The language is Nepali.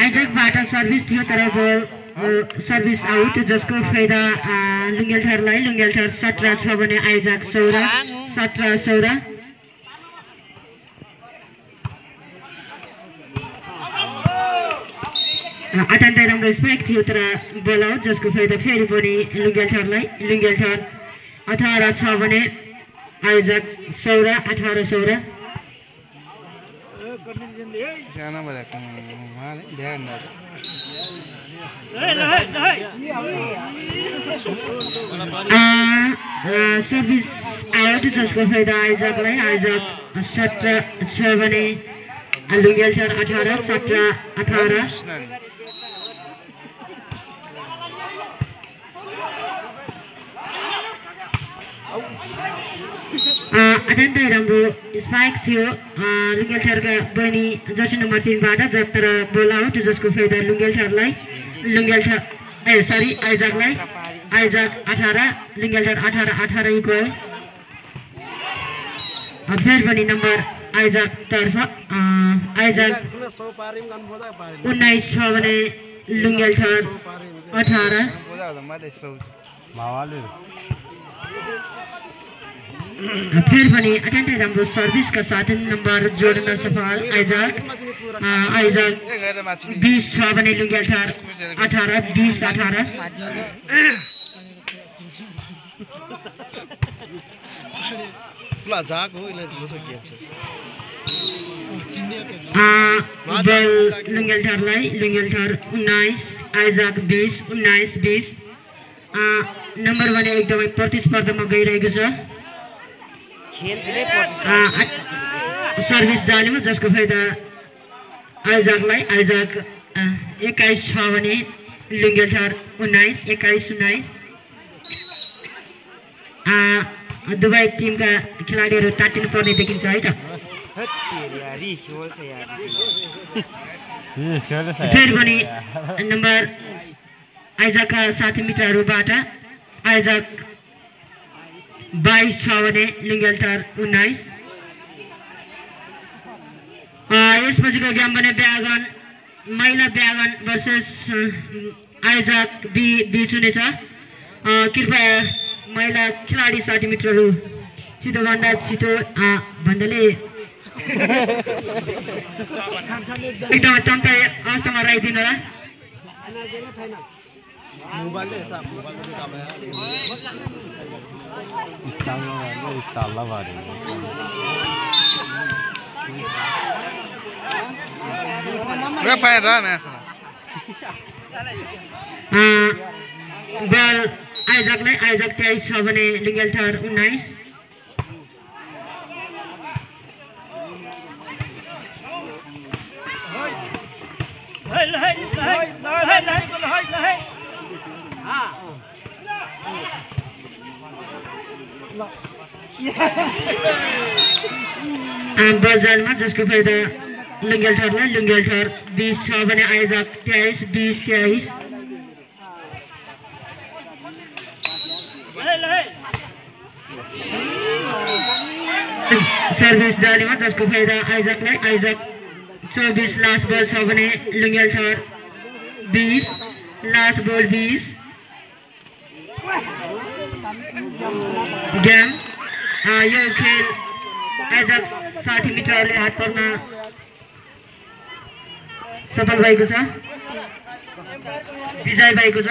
आइजकबाट सर्भिस थियो तर बल सर्भिस आउट जसको फाइदा लुङ्गेलथरलाई। लुङ्गेलथर 17 छ भने आइजक 17 अत्यन्तै राम्रो स्पाइक थियो तर बल आउट जसको फाइदा फेरि पनि लुङ्गेलथरलाई। लुङ्गेलथर 18 छ भने आइजक 18 सर्भिस आउट जसको फाइदा आइजकलाई। आइजक 17 छ भने लुङ्गेलथर 17 अत्यन्तै राम्रो स्पाइक थियो लुङ्गेलथरका बहिनी जर्सी नम्बर 3 बाट तर बल आउट जसको फाइदा लुङ्गेलथरलाई। आइजकलाई। Isaac 18 लुङ्गेलथर 18 equal. फेरि पनि नम्बर आइजक तर्फ आइजक 19 छ भने लुङ्गेलथर 18 फेरि पनि अत्यन्तै राम्रो सर्भिसका साथ नम्बर जोड्न सफल आइजक। 20 छ भने लुङ्गेलथर 18 लुङ्गेलथरलाई। लुङ्गेलथर 19 आइजक 19 नम्बर 1 एकदमै प्रतिस्पर्धामा गइरहेको छ। सर्भिस जालीमा जसको फाइदा आइजकलाई। आइजक 21 छ भने लुङ्गेलथर 19 दुवै टिमका खेलाडीहरू तातिनु पर्ने देखिन्छ है त। फेरि पनि नम्बर आइजकका 60 मिटरहरूबाट आइजक 22 छ भने लुङ्गेलथर 19 यसपछिको गेम भने महिला ब्यागन भर्सेस आइजक बीच हुनेछ। कृपया महिला खेलाडी 60 मिटरहरू छिटोभन्दा छिटो भन्दाले एकदमै तम्ता अवस्थामा राखिदिनु होला। बल आइजकलाई। आइजक 23 छ भने लुङ्गेलथर 19 बल जालमा जसको फाइदा लुङ्गेलथरलाई। लुङ्गेलथर 20 छ भने आइजक 23 सर्भिस जालीमा जसको फाइदा आइजकलाई। आइजक 24 लास्ट बल छ भने लुङ्गेलथर 20 लास्ट बल 20 गेम। यो खेल आइजक 60 मिटरले हात पर्न सफल भएको छ, विजय भएको छ।